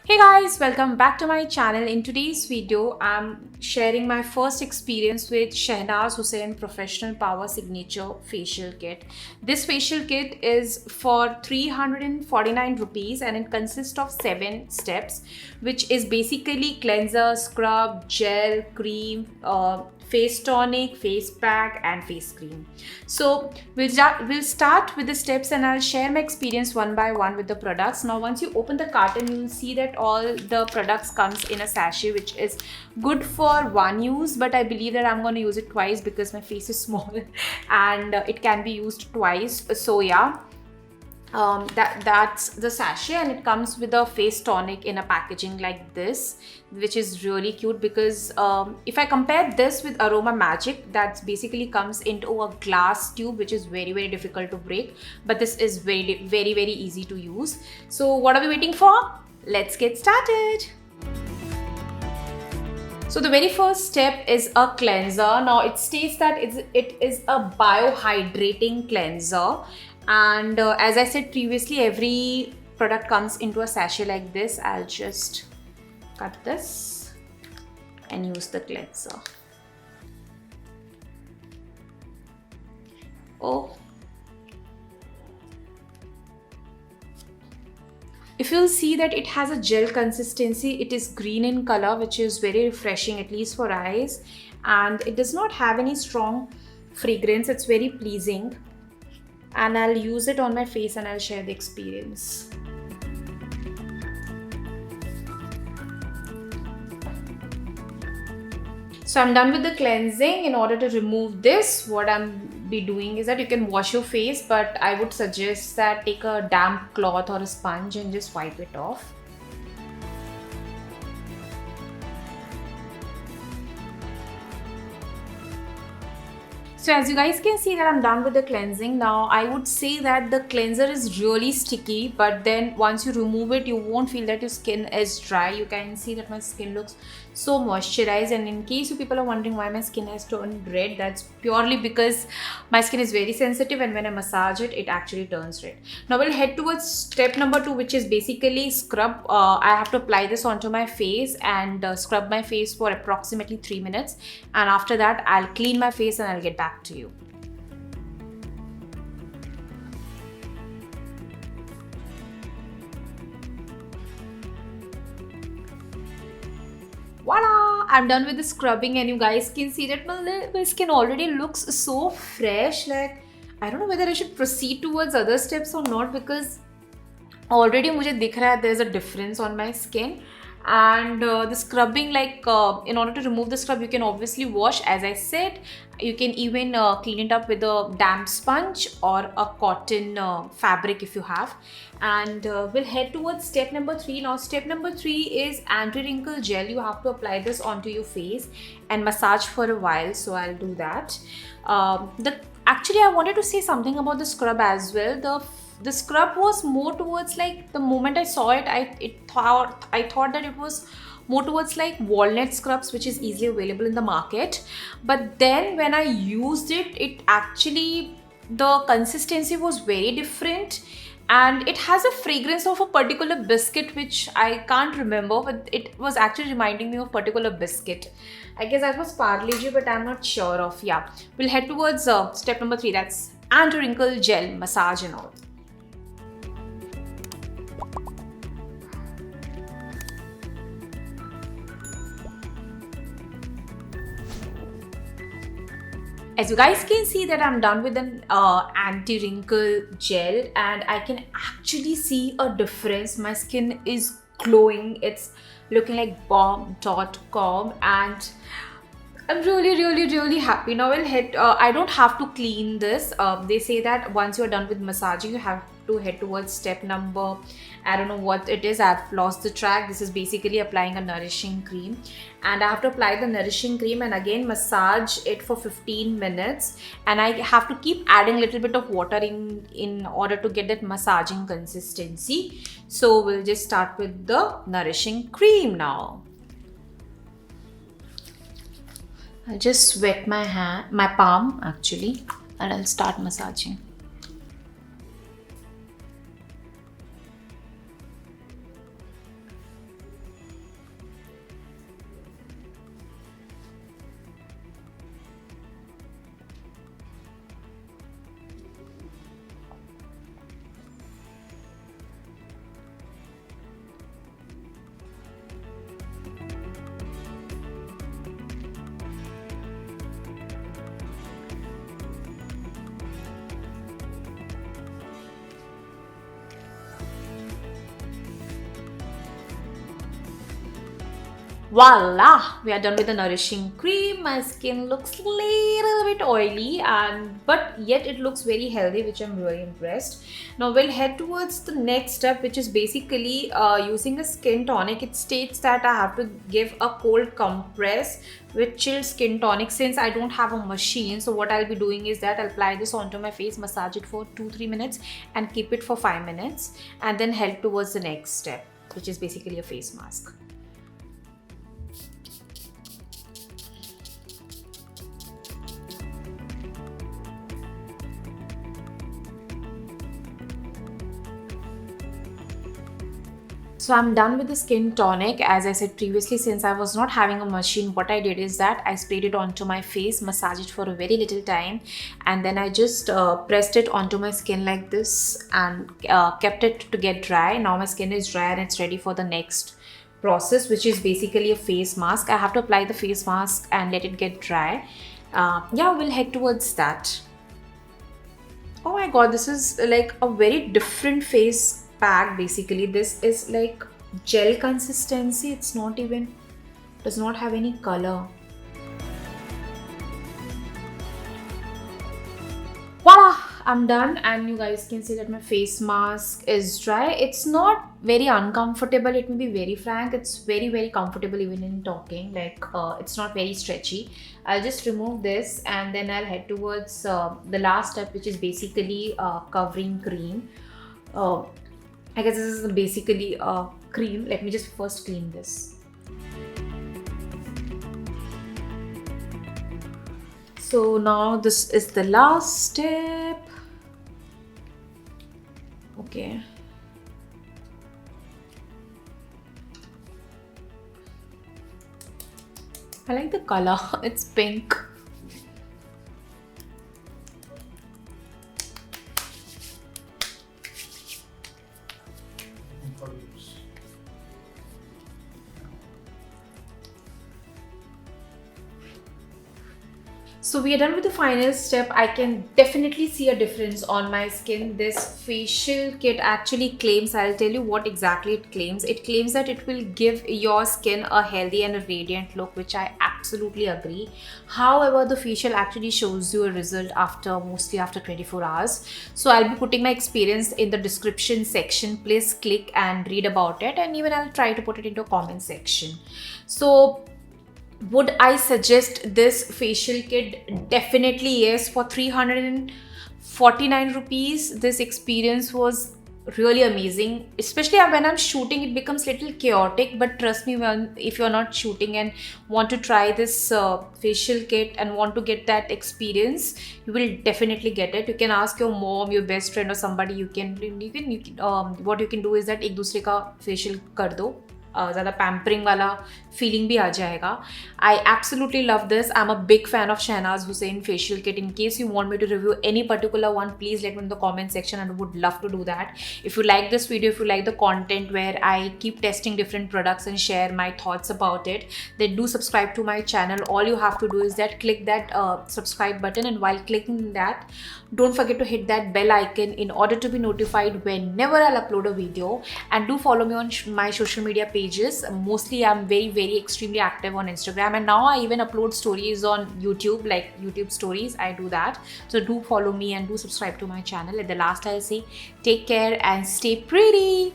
Hey guys, welcome back to my channel. In today's video, I'm sharing my first experience with Shehnaz Hussain Professional Power Signature Facial Kit. This facial kit is for 349 rupees and it consists of 7 steps, which is basically cleanser, scrub, gel, cream, face tonic, face pack and face cream. So we'll start with the steps and I'll share my experience one by one with the products. Now once you open the carton, you'll see that all the products comes in a sachet, which is good for one use, but I believe that I'm going to use it twice because my face is small and it can be used twice. So yeah, that's the sachet, and it comes with a face tonic in a packaging like this, which is really cute because if I compare this with Aroma Magic, that basically comes into a glass tube, which is very difficult to break, but this is very easy to use. So what are we waiting for? Let's get started. So the very first step is a cleanser. Now it states that it is a biohydrating cleanser, and as I said previously, every product comes into a sachet like this. I'll just cut this and use the cleanser. Oh, if you'll see that it has a gel consistency, it is green in color, which is very refreshing, at least for eyes, and it does not have any strong fragrance. It's very pleasing, and I'll use it on my face and I'll share the experience. So I'm done with the cleansing. In order to remove this, what I'm be doing is that you can wash your face, but I would suggest that take a damp cloth or a sponge and just wipe it off. So as you guys can see that I'm done with the cleansing. Now I would say that the cleanser is really sticky, but then once you remove it, you won't feel that your skin is dry. You can see that my skin looks so moisturized, and in case you people are wondering why my skin has turned red, that's purely because my skin is very sensitive, and when I massage it, it actually turns red. Now we'll head towards step number 2, which is basically scrub. I have to apply this onto my face and scrub my face for approximately 3 minutes, and after that I'll clean my face and I'll get back to you. Voila! I'm done with the scrubbing, and you guys can see that my skin already looks so fresh. Like, I don't know whether I should proceed towards other steps or not, because already मुझे दिख रहा है there's a difference on my skin. And the scrubbing, in order to remove the scrub, you can obviously wash, as I said. You can even clean it up with a damp sponge or a cotton fabric if you have. And we'll head towards step number 3. Now step number 3 is anti-wrinkle gel. You have to apply this onto your face and massage for a while, so I'll do that. Actually, I wanted to say something about the scrub as well. The scrub was more towards, like, the moment I saw it, I thought that it was more towards like walnut scrubs, which is easily available in the market. But then when I used it, it actually, the consistency was very different, and it has a fragrance of a particular biscuit which I can't remember, but it was actually reminding me of a particular biscuit. I guess that was Parle-G, but I'm not sure of. Yeah, we'll head towards step number 3, that's anti-wrinkle gel massage and all. As you guys can see that I'm done with an anti-wrinkle gel, and I can actually see a difference. My skin is glowing. It's looking like bomb.com, and I'm really happy. Now I'll head, I don't have to clean this. They say that once you're done with massaging, you have to head towards step number, I don't know what it is, I've lost the track. This is basically applying a nourishing cream, and I have to apply the nourishing cream and again massage it for 15 minutes, and I have to keep adding a little bit of water in order to get that massaging consistency. So we'll just start with the nourishing cream now. I'll just wet my palm actually, and I'll start massaging. Voila! We are done with the nourishing cream. My skin looks little bit oily, and but yet it looks very healthy, which I'm really impressed. Now we'll head towards the next step, which is basically using a skin tonic. It states that I have to give a cold compress with chilled skin tonic. Since I don't have a machine, so what I'll be doing is that I'll apply this onto my face, massage it for 2-3 minutes, and keep it for 5 minutes, and then head towards the next step, which is basically a face mask. So I'm done with the skin tonic. As I said previously, since I was not having a machine, what I did is that I sprayed it onto my face, massaged it for a very little time, and then I just pressed it onto my skin like this and kept it to get dry. Now my skin is dry and it's ready for the next process, which is basically a face mask. I have to apply the face mask and let it get dry. Yeah, we'll head towards that. Oh my god, this is like a very different face pack. Basically, this is like gel consistency. It's not even, does not have any color. Voila! I'm done, and you guys can see that my face mask is dry. It's not very uncomfortable, let me be very frank. It's very comfortable even in talking. Like it's not very stretchy. I'll just remove this and then I'll head towards the last step, which is basically covering cream. I guess this is basically a cream. Let me just first clean this. So now this is the last step. Okay. I like the color. It's pink. So we are done with the final step. I can definitely see a difference on my skin. This facial kit actually claims, I'll tell you what exactly it claims. It claims that it will give your skin a healthy and a radiant look, which I absolutely agree. However, the facial actually shows you a result mostly after 24 hours. So I'll be putting my experience in the description section. Please click and read about it, and even I'll try to put it into a comment section. So would I suggest this facial kit? Definitely yes. For 349 rupees, this experience was really amazing. Especially when I'm shooting, it becomes little chaotic, but trust me, if you're not shooting and want to try this facial kit and want to get that experience, you will definitely get it. You can ask your mom, your best friend, or somebody. What you can do is that एक दूसरे का facial कर दो, ज़्यादा pampering वाला feeling भी आ जाएगा. I absolutely love this. I'm a big fan of Shahnaz Hussain facial kit. In case you want me to review any particular one, please let me know in the comment section, and I would love to do that. If you like this video, if you like the content where I keep testing different products and share my thoughts about it, then do subscribe to my channel. All you have to do is that click that subscribe button, and while clicking that, don't forget to hit that bell icon in order to be notified whenever I'll upload a video. And do follow me on my social media pages. Mostly I'm very extremely active on Instagram, and now I even upload stories on YouTube, like YouTube stories. I do that. So do follow me and do subscribe to my channel. At the last, I'll say take care and stay pretty.